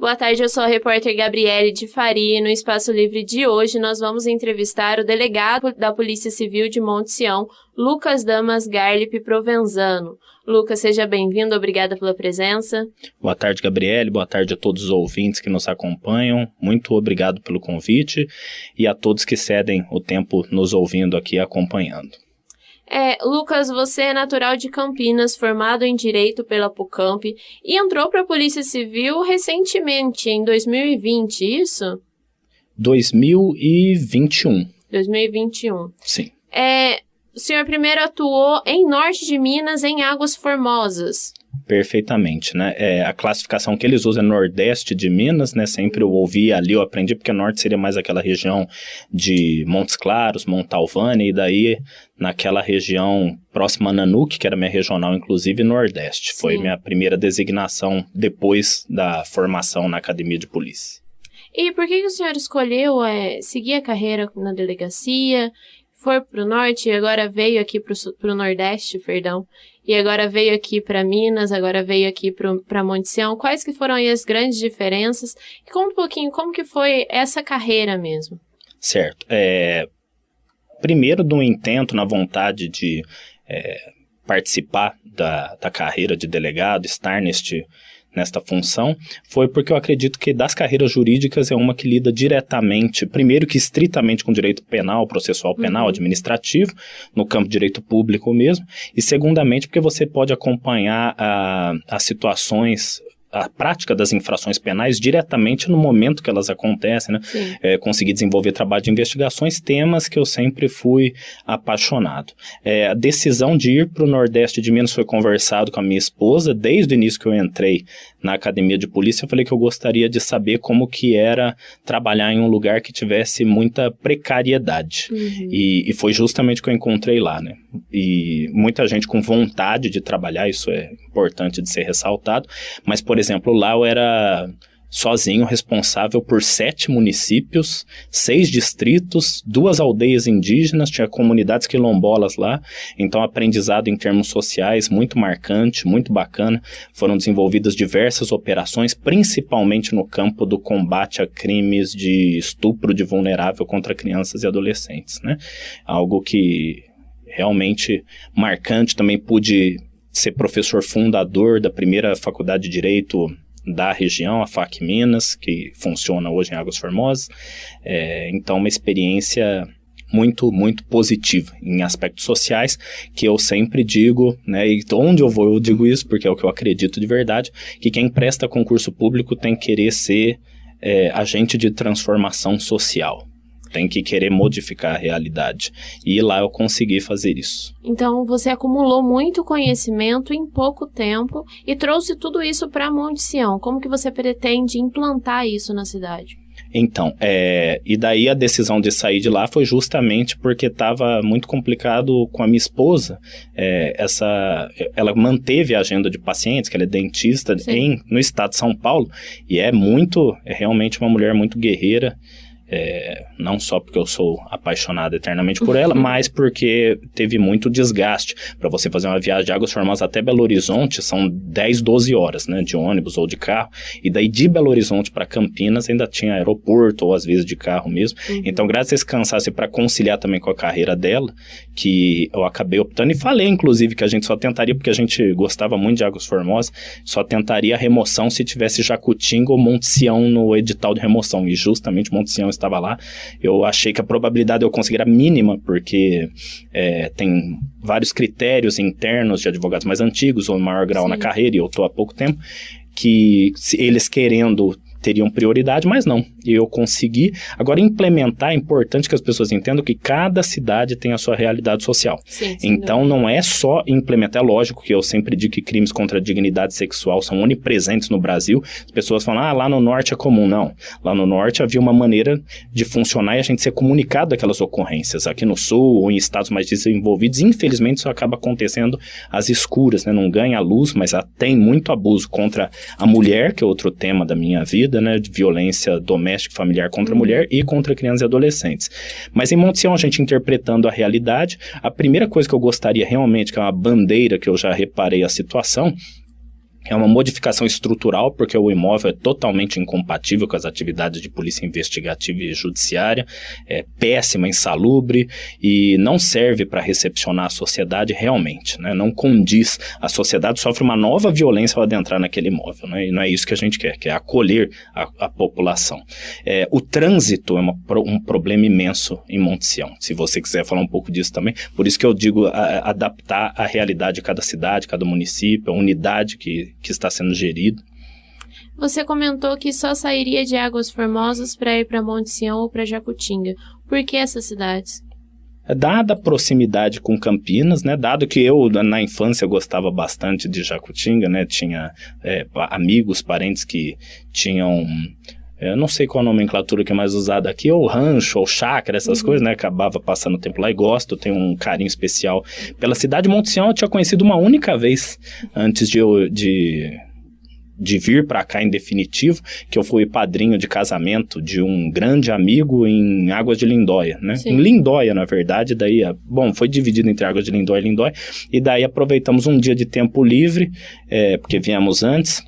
Boa tarde, eu sou a repórter Gabriele de Faria e no Espaço Livre de hoje nós vamos entrevistar o delegado da Polícia Civil de Monte Sião, Lucas Damas Garlip Provenzano. Lucas, seja bem-vindo, obrigada pela presença. Boa tarde, Gabriele, boa tarde a todos os ouvintes que nos acompanham, muito obrigado pelo convite e a todos que cedem o tempo nos ouvindo aqui e acompanhando. Lucas, você é natural de Campinas, formado em Direito pela PUCamp e entrou para a Polícia Civil recentemente, em 2020, isso? 2021. 2021. Sim. O senhor primeiro atuou em Norte de Minas, em Águas Formosas. Perfeitamente, né? A classificação que eles usam é Nordeste de Minas, né? Sempre eu ouvi ali, eu aprendi, porque Norte seria mais aquela região de Montes Claros, Montalvânia, e daí naquela região próxima a Nanuque, que era minha regional, inclusive, Nordeste. Sim. Foi minha primeira designação depois da formação na Academia de Polícia. E por que o senhor escolheu seguir a carreira na delegacia? Foi para o Norte e agora veio aqui para o Nordeste, perdão, e agora veio aqui para Minas, agora veio aqui para Monte Sião. Quais que foram aí as grandes diferenças? E conta um pouquinho como que foi essa carreira mesmo. Certo. Primeiro, do intento, na vontade de participar da carreira de delegado, estar nesta função, foi porque eu acredito que das carreiras jurídicas é uma que lida diretamente, primeiro que estritamente com direito penal, processual penal, administrativo, no campo de direito público mesmo, e segundamente porque você pode acompanhar as situações, a prática das infrações penais diretamente no momento que elas acontecem, né? Conseguir desenvolver trabalho de investigações, temas que eu sempre fui apaixonado. A decisão de ir para o Nordeste de Minas foi conversado com a minha esposa, desde o início que eu entrei na Academia de Polícia, eu falei que eu gostaria de saber como que era trabalhar em um lugar que tivesse muita precariedade. E foi justamente o que eu encontrei lá, né? E muita gente com vontade de trabalhar, isso é importante de ser ressaltado, mas, por exemplo, lá eu era sozinho responsável por 7 municípios, 6 distritos, 2 aldeias indígenas, tinha comunidades quilombolas lá, então aprendizado em termos sociais muito marcante, muito bacana. Foram desenvolvidas diversas operações, principalmente no campo do combate a crimes de estupro de vulnerável contra crianças e adolescentes, né? Algo que realmente marcante. Também pude ser professor fundador da primeira faculdade de Direito da região, a FAC Minas, que funciona hoje em Águas Formosas. Então, uma experiência muito, muito positiva em aspectos sociais, que eu sempre digo, né, e onde eu vou eu digo isso, porque é o que eu acredito de verdade, que quem presta concurso público tem que querer ser agente de transformação social. Tem que querer modificar a realidade. E lá eu consegui fazer isso. Então, você acumulou muito conhecimento em pouco tempo e trouxe tudo isso para Monte Sião. Como que você pretende implantar isso na cidade? Então, e daí a decisão de sair de lá foi justamente porque estava muito complicado com a minha esposa. Ela manteve a agenda de pacientes, que ela é dentista no estado de São Paulo, e é realmente uma mulher muito guerreira. Não só porque eu sou apaixonado eternamente por ela, mas porque teve muito desgaste. Para você fazer uma viagem de Águas Formosas até Belo Horizonte, são 10, 12 horas, né, de ônibus ou de carro, e daí de Belo Horizonte para Campinas ainda tinha aeroporto, ou às vezes de carro mesmo. Então, graças a esse cansaço e para conciliar também com a carreira dela, que eu acabei optando, e falei inclusive que a gente só tentaria, porque a gente gostava muito de Águas Formosas, só tentaria a remoção se tivesse Jacutinga ou Monte Sião no edital de remoção, e justamente Monte Sião estava lá. Eu achei que a probabilidade de eu conseguir era mínima, porque tem vários critérios internos de advogados mais antigos ou maior grau na carreira, e eu estou há pouco tempo, que eles querendo teriam prioridade, mas não. E eu consegui. Agora, implementar, é importante que as pessoas entendam que cada cidade tem a sua realidade social. Então, não é só implementar. É lógico que eu sempre digo que crimes contra a dignidade sexual são onipresentes no Brasil. As pessoas falam, lá no Norte é comum. Não. Lá no Norte havia uma maneira de funcionar e a gente ser comunicado daquelas ocorrências. Aqui no Sul ou em estados mais desenvolvidos, infelizmente, isso acaba acontecendo às escuras, né? Não ganha a luz, mas tem muito abuso contra a mulher, que é outro tema da minha vida, né, de violência doméstica e familiar contra a mulher e contra crianças e adolescentes. Mas em Monte Sião, a gente interpretando a realidade, a primeira coisa que eu gostaria realmente, que é uma bandeira que eu já reparei a situação, É uma modificação estrutural, porque o imóvel é totalmente incompatível com as atividades de polícia investigativa e judiciária, é péssima, insalubre e não serve para recepcionar a sociedade realmente, né? Não condiz, a sociedade sofre uma nova violência ao adentrar naquele imóvel, né? E não é isso que a gente quer é acolher a população. O trânsito é um problema imenso em Monte Sião, se você quiser falar um pouco disso também, por isso que eu digo adaptar a realidade de cada cidade, cada município, a unidade que está sendo gerido. Você comentou que só sairia de Águas Formosas para ir para Monte Sião ou para Jacutinga. Por que essas cidades? Dada a proximidade com Campinas, né, dado que eu na infância gostava bastante de Jacutinga, né, tinha amigos, parentes que tinham... Eu não sei qual a nomenclatura que é mais usada aqui, ou rancho, ou chácara, essas coisas, né? Acabava passando tempo lá e gosto, tenho um carinho especial pela cidade. Monte Sião eu tinha conhecido uma única vez antes de vir para cá em definitivo, que eu fui padrinho de casamento de um grande amigo em Águas de Lindóia, né? Sim. Em Lindóia, na verdade, daí, foi dividido entre Águas de Lindóia e Lindóia, e daí aproveitamos um dia de tempo livre, porque viemos antes,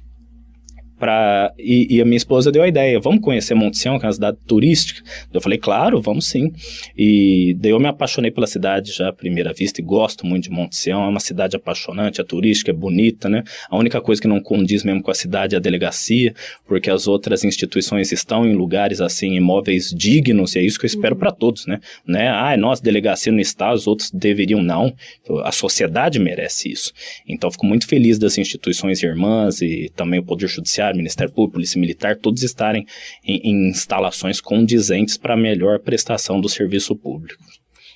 e a minha esposa deu a ideia, vamos conhecer Monte Sião, que é uma cidade turística? Eu falei, claro, vamos sim. E daí eu me apaixonei pela cidade já à primeira vista e gosto muito de Monte Sião, é uma cidade apaixonante, é turística, é bonita, né? A única coisa que não condiz mesmo com a cidade é a delegacia, porque as outras instituições estão em lugares assim, imóveis dignos, e é isso que eu espero para todos, né? Nossa, delegacia não está, os outros deveriam não. A sociedade merece isso. Então, fico muito feliz das instituições irmãs e também o Poder Judiciário, Ministério Público, Polícia Militar, todos estarem em instalações condizentes para a melhor prestação do serviço público.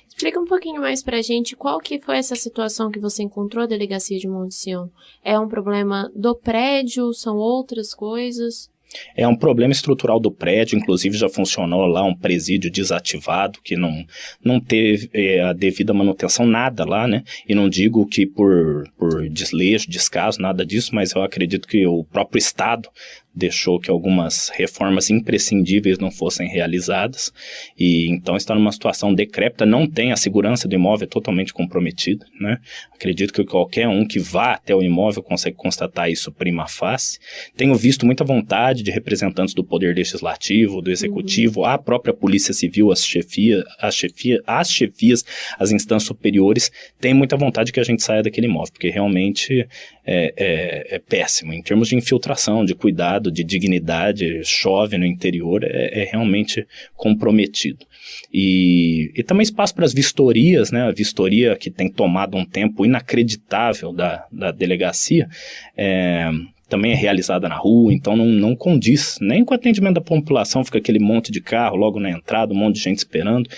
Explica um pouquinho mais para a gente qual que foi essa situação que você encontrou a delegacia de Monte Sião. É um problema do prédio? São outras coisas? É um problema estrutural do prédio, inclusive já funcionou lá um presídio desativado, que não teve a devida manutenção, nada lá, né? E não digo que por desleixo, descaso, nada disso, mas eu acredito que o próprio Estado deixou que algumas reformas imprescindíveis não fossem realizadas, e então está numa situação decrépita, não tem a segurança do imóvel, é totalmente comprometida, né? Acredito que qualquer um que vá até o imóvel consegue constatar isso prima facie. Tenho visto muita vontade de representantes do Poder Legislativo, do Executivo, a própria Polícia Civil, as chefias, as instâncias superiores, tem muita vontade que a gente saia daquele imóvel, porque realmente é péssimo, em termos de infiltração, de cuidado, de dignidade, chove no interior, é realmente comprometido. E também espaço para as vistorias, né? A vistoria que tem tomado um tempo inacreditável da delegacia, também é realizada na rua, então não condiz, nem com o atendimento da população, fica aquele monte de carro logo na entrada, um monte de gente esperando.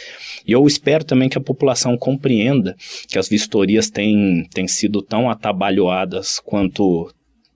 E eu espero também que a população compreenda que as vistorias têm sido tão atabalhoadas quanto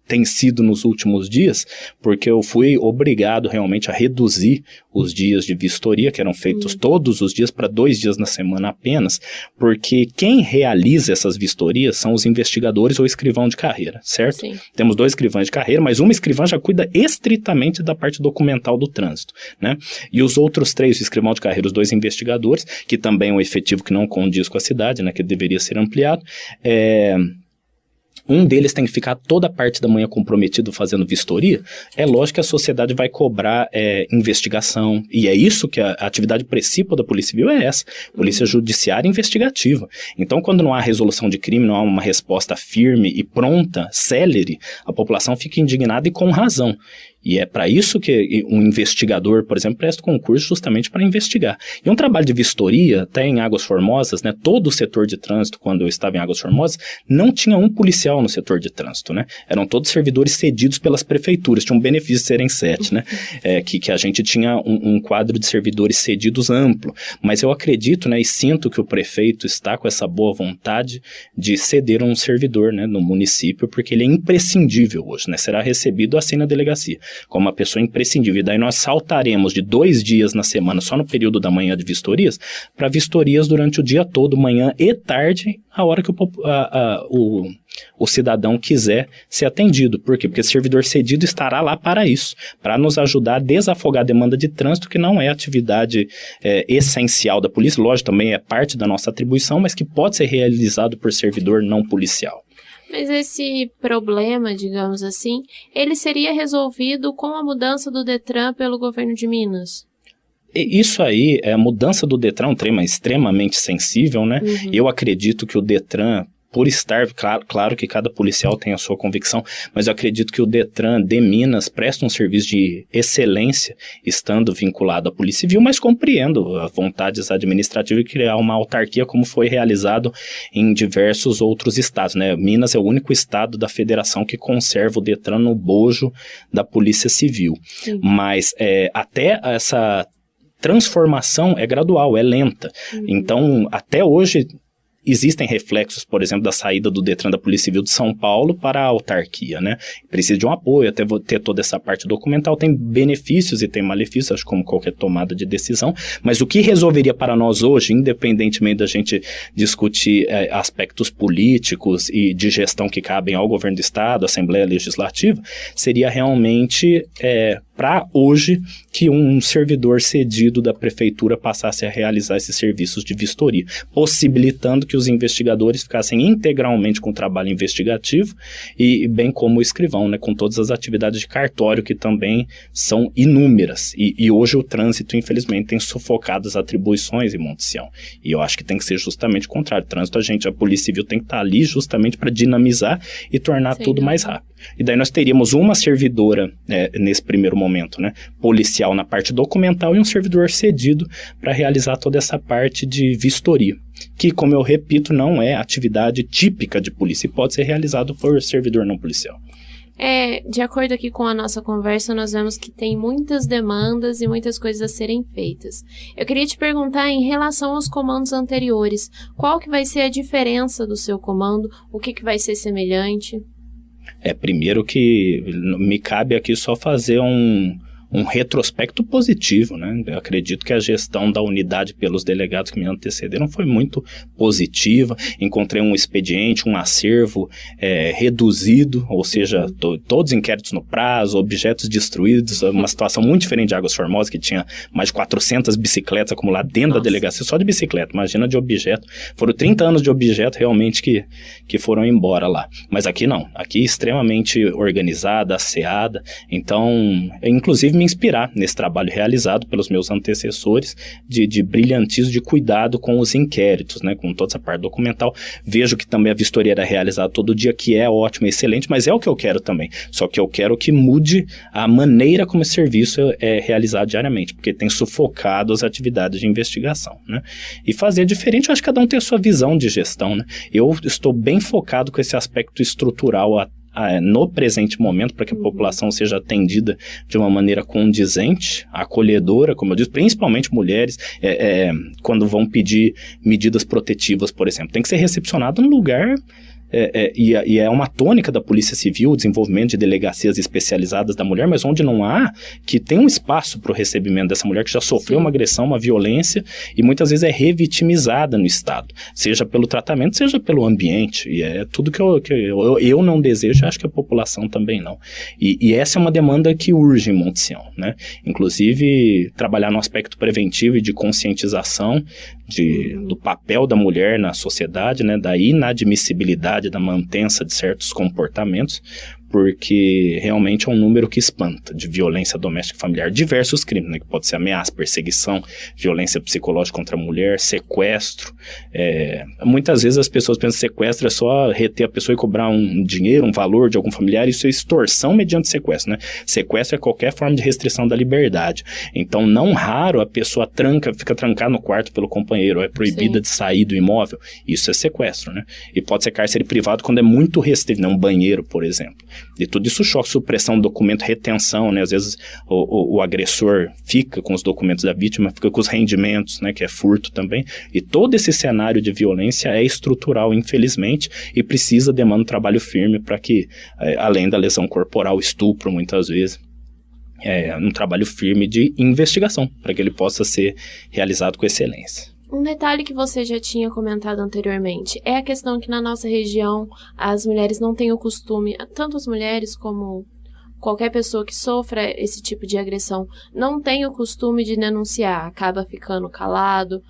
tem sido nos últimos dias, porque eu fui obrigado realmente a reduzir os dias de vistoria, que eram feitos todos os dias, para 2 dias na semana apenas, porque quem realiza essas vistorias são os investigadores ou escrivão de carreira, certo? Sim. Temos 2 escrivães de carreira, mas uma escrivã já cuida estritamente da parte documental do trânsito, né? E os outros 3, o escrivão de carreira, os 2 investigadores, que também é um efetivo que não condiz com a cidade, né, que deveria ser ampliado, um deles tem que ficar toda a parte da manhã comprometido fazendo vistoria. É lógico que a sociedade vai cobrar investigação, e é isso que a atividade principal da Polícia Civil é essa, Polícia Judiciária Investigativa. Então, quando não há resolução de crime, não há uma resposta firme e pronta, célere, a população fica indignada e com razão. E é para isso que um investigador, por exemplo, presta concurso justamente para investigar. E um trabalho de vistoria, até em Águas Formosas, né, todo o setor de trânsito, quando eu estava em Águas Formosas, não tinha um policial no setor de trânsito, né? Eram todos servidores cedidos pelas prefeituras, tinha um benefício de serem 7, né? Que a gente tinha um quadro de servidores cedidos amplo. Mas eu acredito, né, e sinto que o prefeito está com essa boa vontade de ceder um servidor, né, no município, porque ele é imprescindível hoje, né? Será recebido assim na delegacia, como uma pessoa imprescindível. E daí nós saltaremos de 2 dias na semana, só no período da manhã de vistorias, para vistorias durante o dia todo, manhã e tarde, a hora que o cidadão quiser ser atendido. Por quê? Porque esse servidor cedido estará lá para isso, para nos ajudar a desafogar a demanda de trânsito, que não é atividade essencial da polícia, lógico, também é parte da nossa atribuição, mas que pode ser realizado por servidor não policial. Mas esse problema, digamos assim, ele seria resolvido com a mudança do Detran pelo governo de Minas? Isso aí, a mudança do Detran é um tema extremamente sensível, né? Uhum. Eu acredito que o Detran, por estar, claro que cada policial tem a sua convicção, mas eu acredito que o Detran de Minas presta um serviço de excelência, estando vinculado à Polícia Civil, mas compreendo as vontades administrativas de criar uma autarquia como foi realizado em diversos outros estados, né? Minas é o único estado da federação que conserva o Detran no bojo da Polícia Civil. Sim. Mas até essa transformação é gradual, é lenta. Então, até hoje, existem reflexos, por exemplo, da saída do Detran da Polícia Civil de São Paulo para a autarquia, né? Precisa de um apoio, até ter toda essa parte documental, tem benefícios e tem malefícios, acho como qualquer tomada de decisão, mas o que resolveria para nós hoje, independentemente da gente discutir aspectos políticos e de gestão que cabem ao governo do estado, à Assembleia Legislativa, seria realmente para hoje que um servidor cedido da prefeitura passasse a realizar esses serviços de vistoria, possibilitando que os investigadores ficassem integralmente com o trabalho investigativo e bem como o escrivão, né, com todas as atividades de cartório que também são inúmeras. E hoje o trânsito, infelizmente, tem sufocado as atribuições em Monte Sião. E eu acho que tem que ser justamente o contrário. O trânsito, a Polícia Civil tem que estar ali justamente para dinamizar e tornar tudo mais rápido. E daí nós teríamos uma servidora nesse primeiro momento, né, policial na parte documental e um servidor cedido para realizar toda essa parte de vistoria, que, como eu repito, não é atividade típica de polícia e pode ser realizado por servidor não policial. De acordo aqui com a nossa conversa, nós vemos que tem muitas demandas e muitas coisas a serem feitas. Eu queria te perguntar em relação aos comandos anteriores, qual que vai ser a diferença do seu comando, o que vai ser semelhante? Primeiro que me cabe aqui só fazer um retrospecto positivo, né? Eu acredito que a gestão da unidade pelos delegados que me antecederam foi muito positiva. Encontrei um expediente, um acervo reduzido, ou seja, todos inquéritos no prazo, objetos destruídos, uma situação muito diferente de Águas Formosas, que tinha mais de 400 bicicletas acumuladas dentro da delegacia, só de bicicleta, imagina de objeto. Foram 30 anos de objeto realmente que foram embora lá. Mas aqui não, aqui extremamente organizada, asseada, então, inclusive me inspirar nesse trabalho realizado pelos meus antecessores de brilhantismo, de cuidado com os inquéritos, né, com toda essa parte documental. Vejo que também a vistoria era realizada todo dia, que é ótimo, excelente, mas é o que eu quero também. Só que eu quero que mude a maneira como esse serviço é realizado diariamente, porque tem sufocado as atividades de investigação, né? E fazer diferente, eu acho que cada um tem a sua visão de gestão, né? Eu estou bem focado com esse aspecto estrutural no presente momento, para que a população seja atendida de uma maneira condizente, acolhedora, como eu disse, principalmente mulheres, quando vão pedir medidas protetivas, por exemplo. Tem que ser recepcionado num lugar... E é uma tônica da Polícia Civil, o desenvolvimento de delegacias especializadas da mulher, mas onde não há, que tem um espaço para o recebimento dessa mulher que já sofreu uma agressão, uma violência, e muitas vezes é revitimizada no Estado, seja pelo tratamento, seja pelo ambiente, e é tudo que eu não desejo, acho que a população também não. E essa é uma demanda que urge em Monte Sião, né? Inclusive, trabalhar no aspecto preventivo e de conscientização do papel da mulher na sociedade, né, da inadmissibilidade da mantença de certos comportamentos, porque realmente é um número que espanta, de violência doméstica e familiar, diversos crimes, né, que pode ser ameaça, perseguição, violência psicológica contra a mulher, sequestro. Muitas vezes as pessoas pensam que sequestro é só reter a pessoa e cobrar um dinheiro, um valor de algum familiar, isso é extorsão mediante sequestro, né? Sequestro é qualquer forma de restrição da liberdade. Então, não raro a pessoa fica trancada no quarto pelo companheiro, é proibida de sair do imóvel, isso é sequestro, né? E pode ser cárcere privado quando é muito restrito, né? Um banheiro, por exemplo. E tudo isso choque, supressão, documento, retenção, né? Às vezes o agressor fica com os documentos da vítima, fica com os rendimentos, né? Que é furto também. E todo esse cenário de violência é estrutural, infelizmente, e demanda um trabalho firme para que, além da lesão corporal, estupro muitas vezes, um trabalho firme de investigação, para que ele possa ser realizado com excelência. Um detalhe que você já tinha comentado anteriormente é a questão que na nossa região as mulheres não têm o costume, tanto as mulheres como qualquer pessoa que sofra esse tipo de agressão, não tem o costume de denunciar, acaba ficando calado,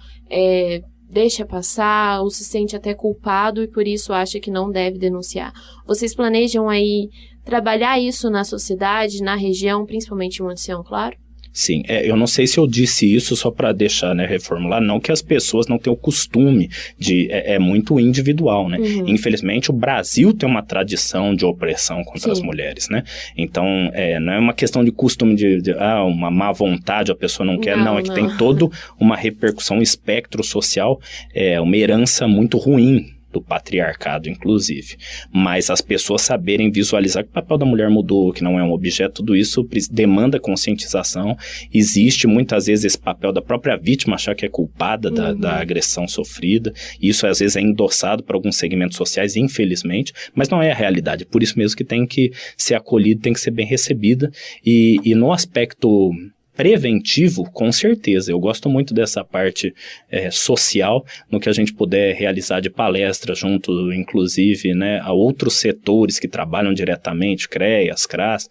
deixa passar ou se sente até culpado e por isso acha que não deve denunciar. Vocês planejam aí trabalhar isso na sociedade, na região, principalmente em Montição, claro? Sim, eu não sei se eu disse isso só para deixar, né, reformular, não que as pessoas não tenham o costume de, é muito individual, né? Uhum. Infelizmente, o Brasil tem uma tradição de opressão contra as mulheres, né? Então, não é uma questão de costume uma má vontade, a pessoa não quer, não, é que tem toda uma repercussão, um espectro social, uma herança muito ruim do patriarcado, inclusive. Mas as pessoas saberem visualizar que o papel da mulher mudou, que não é um objeto, tudo isso demanda conscientização. Existe muitas vezes esse papel da própria vítima achar que é culpada da agressão sofrida. Isso às vezes é endossado por alguns segmentos sociais, infelizmente, mas não é a realidade. Por isso mesmo que tem que ser acolhida, tem que ser bem recebida. E no aspecto preventivo, com certeza. Eu gosto muito dessa parte social, no que a gente puder realizar de palestra junto, inclusive, né, a outros setores que trabalham diretamente, CREAS, CRAS,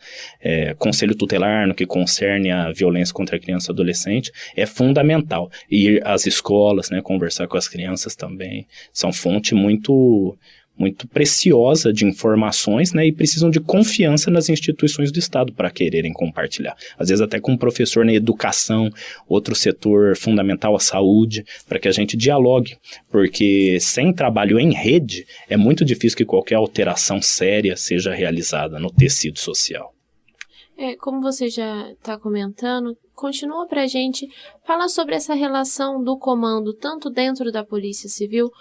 Conselho Tutelar, no que concerne a violência contra a criança e adolescente, é fundamental. Ir às escolas, né, conversar com as crianças também, são fonte muito preciosa de informações, né, e precisam de confiança nas instituições do Estado para quererem compartilhar. Às vezes até com um professor na educação, outro setor fundamental, a saúde, para que a gente dialogue, porque sem trabalho em rede, é muito difícil que qualquer alteração séria seja realizada no tecido social. Como você já está comentando, continua para a gente falar sobre essa relação do comando, tanto dentro da Polícia Civil,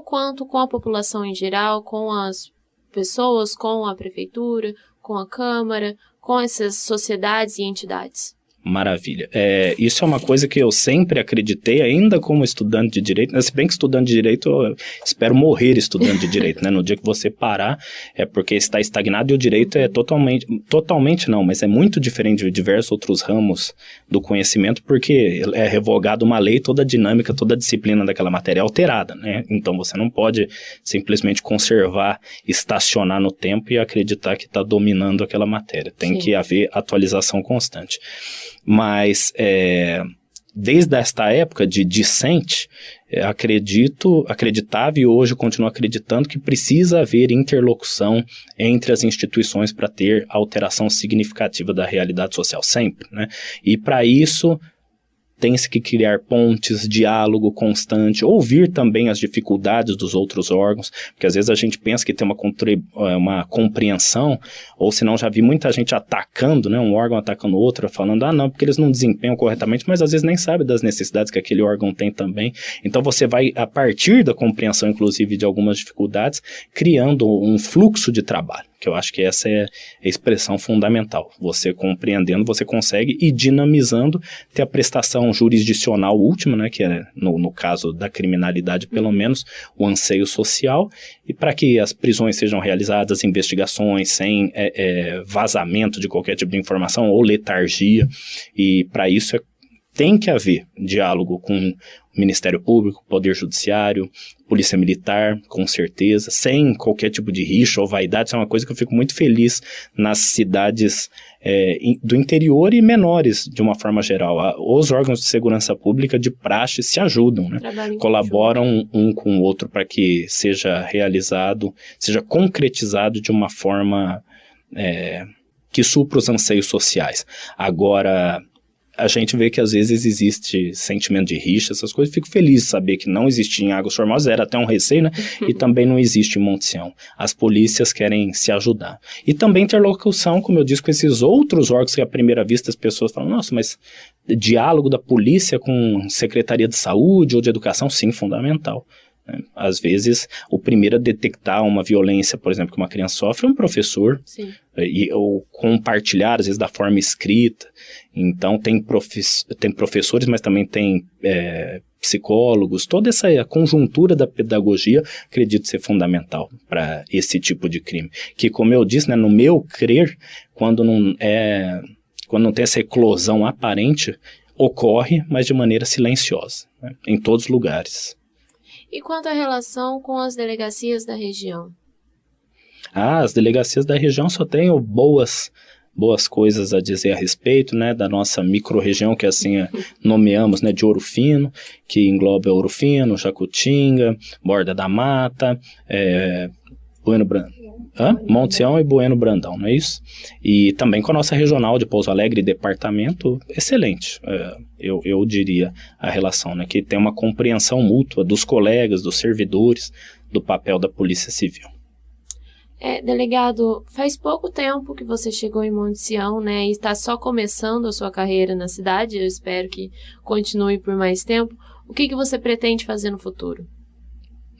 quanto com a população em geral, com as pessoas, com a Prefeitura, com a Câmara, com essas sociedades e entidades. Maravilha. Isso é uma coisa que eu sempre acreditei, ainda como estudante de Direito, se bem que estudante de Direito, eu espero morrer estudante de Direito, né? No dia que você parar, é porque está estagnado e o Direito é totalmente não, mas é muito diferente de diversos outros ramos do conhecimento, porque é revogada uma lei, toda a dinâmica, toda a disciplina daquela matéria é alterada, né? Então você não pode simplesmente conservar, estacionar no tempo e acreditar que está dominando aquela matéria. Tem que haver atualização constante. Mas desde esta época de discente, acreditava e hoje continuo acreditando que precisa haver interlocução entre as instituições para ter alteração significativa da realidade social, sempre, né? E para isso tem-se que criar pontes, diálogo constante, ouvir também as dificuldades dos outros órgãos, porque às vezes a gente pensa que tem uma compreensão, ou senão já vi muita gente atacando, né, um órgão atacando o outro, falando, não, porque eles não desempenham corretamente, mas às vezes nem sabe das necessidades que aquele órgão tem também. Então você vai, a partir da compreensão, inclusive, de algumas dificuldades, criando um fluxo de trabalho, que eu acho que essa é a expressão fundamental. Você compreendendo, você consegue ir dinamizando, ter a prestação jurisdicional última, né, que é, no caso da criminalidade, pelo menos, o anseio social, e para que as prisões sejam realizadas, investigações sem vazamento de qualquer tipo de informação ou letargia, e para isso tem que haver diálogo com o Ministério Público, Poder Judiciário, Polícia Militar, com certeza, sem qualquer tipo de rixa ou vaidade. Isso é uma coisa que eu fico muito feliz nas cidades do interior e menores, de uma forma geral. Os órgãos de segurança pública de praxe se ajudam, né? Colaboram um com o outro para que seja realizado, seja concretizado de uma forma que supra os anseios sociais. Agora, a gente vê que às vezes existe sentimento de rixa, essas coisas. Fico feliz de saber que não existia em Águas Formosas, era até um receio, né? E também não existe em Monte Sião. As polícias querem se ajudar. E também interlocução, como eu disse, com esses outros órgãos que à primeira vista as pessoas falam, nossa, mas diálogo da polícia com Secretaria de Saúde ou de Educação, sim, fundamental. Às vezes, o primeiro a detectar uma violência, por exemplo, que uma criança sofre é um professor, ou compartilhar, às vezes, da forma escrita. Então, tem professores, mas também tem psicólogos. Toda essa conjuntura da pedagogia, acredito ser fundamental para esse tipo de crime. Que, como eu disse, né, no meu crer, quando não tem essa eclosão aparente, ocorre, mas de maneira silenciosa, né, em todos os lugares. E quanto à relação com as delegacias da região? As delegacias da região só tenho boas boas coisas a dizer a respeito, né, da nossa micro-região, que assim nomeamos, né, de Ouro Fino, que engloba Ouro Fino, Jacutinga, Borda da Mata, Monte Sião e Bueno Brandão, não é isso? E também com a nossa regional de Pouso Alegre e departamento, excelente, eu diria a relação, né, que tem uma compreensão mútua dos colegas, dos servidores, do papel da Polícia Civil. Delegado, faz pouco tempo que você chegou em Monte Sião, né, e está só começando a sua carreira na cidade, eu espero que continue por mais tempo. O que você pretende fazer no futuro?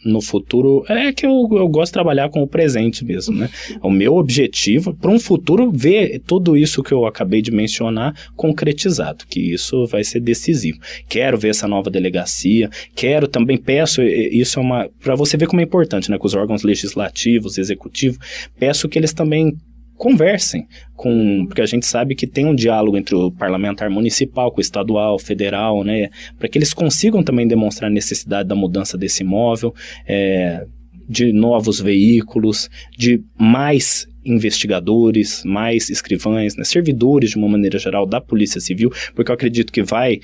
No futuro, é que eu gosto de trabalhar com o presente mesmo, né? O meu objetivo, para um futuro, ver tudo isso que eu acabei de mencionar concretizado, que isso vai ser decisivo. Quero ver essa nova delegacia, peço, isso é para você ver como é importante, né? Com os órgãos legislativos, executivos, peço que eles também conversem, porque a gente sabe que tem um diálogo entre o parlamentar municipal, com o estadual, federal, né, para que eles consigam também demonstrar a necessidade da mudança desse imóvel, de novos veículos, de mais investigadores, mais escrivães, né, servidores de uma maneira geral da Polícia Civil, porque eu acredito que vai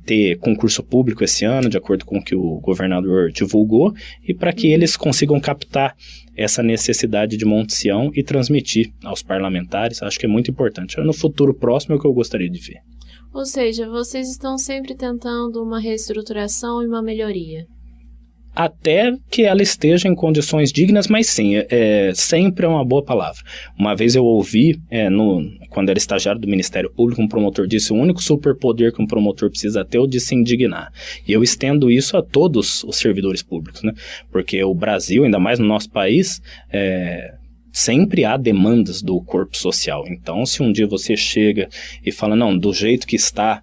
ter concurso público esse ano, de acordo com o que o governador divulgou, e para que eles consigam captar essa necessidade de Monte Sião e transmitir aos parlamentares, acho que é muito importante. No futuro próximo é o que eu gostaria de ver. Ou seja, vocês estão sempre tentando uma reestruturação e uma melhoria. Até que ela esteja em condições dignas, mas sim, sempre é uma boa palavra. Uma vez eu ouvi, quando era estagiário do Ministério Público, um promotor disse: o único superpoder que um promotor precisa ter é o de se indignar. E eu estendo isso a todos os servidores públicos, né? Porque o Brasil, ainda mais no nosso país, sempre há demandas do corpo social. Então, se um dia você chega e fala, não, do jeito que está,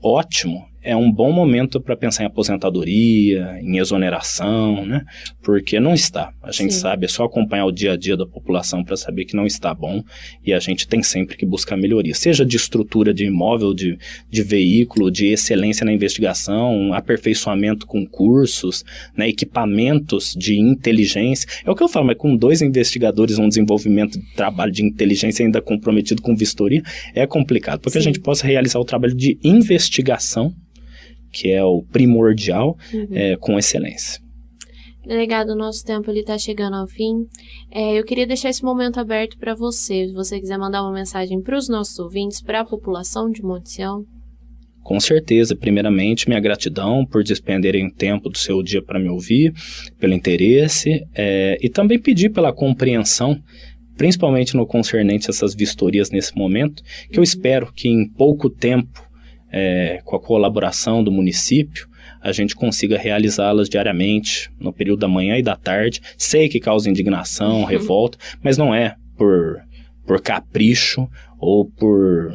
ótimo, é um bom momento para pensar em aposentadoria, em exoneração, né? Porque não está. A gente sabe, é só acompanhar o dia a dia da população para saber que não está bom, e a gente tem sempre que buscar melhoria. Seja de estrutura de imóvel, de veículo, de excelência na investigação, aperfeiçoamento com cursos, né, equipamentos de inteligência. É o que eu falo, mas com 2 investigadores, um desenvolvimento de trabalho de inteligência ainda comprometido com vistoria, é complicado, porque a gente possa realizar o trabalho de investigação, que é o primordial, com excelência. Delegado, o nosso tempo está chegando ao fim. Eu queria deixar esse momento aberto para você. Se você quiser mandar uma mensagem para os nossos ouvintes, para a população de Monte Sião. Com certeza. Primeiramente, minha gratidão por despenderem tempo do seu dia para me ouvir, pelo interesse, e também pedir pela compreensão, principalmente no concernente a essas vistorias nesse momento, que eu espero que em pouco tempo, com a colaboração do município, a gente consiga realizá-las diariamente, no período da manhã e da tarde. Sei que causa indignação, revolta, mas não é por capricho ou por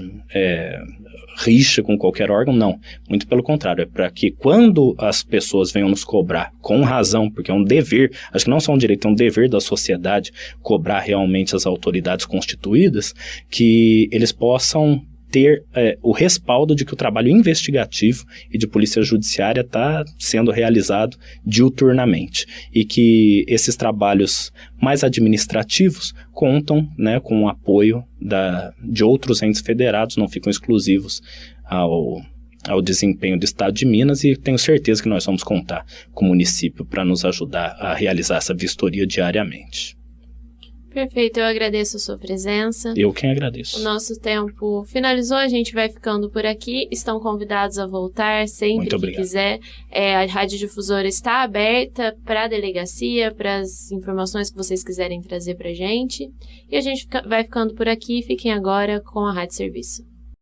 rixa com qualquer órgão, não. Muito pelo contrário, é para que quando as pessoas venham nos cobrar, com razão, porque é um dever, acho que não só um direito, é um dever da sociedade cobrar realmente as autoridades constituídas, que eles possam ter o respaldo de que o trabalho investigativo e de polícia judiciária está sendo realizado diuturnamente, e que esses trabalhos mais administrativos contam, né, com o apoio de outros entes federados, não ficam exclusivos ao desempenho do Estado de Minas, e tenho certeza que nós vamos contar com o município para nos ajudar a realizar essa vistoria diariamente. Perfeito, eu agradeço a sua presença. Eu quem agradeço. O nosso tempo finalizou, a gente vai ficando por aqui. Estão convidados a voltar sempre que quiser. A Rádio Difusora está aberta para a delegacia, para as informações que vocês quiserem trazer para a gente. E a gente vai ficando por aqui. Fiquem agora com a Rádio Serviço.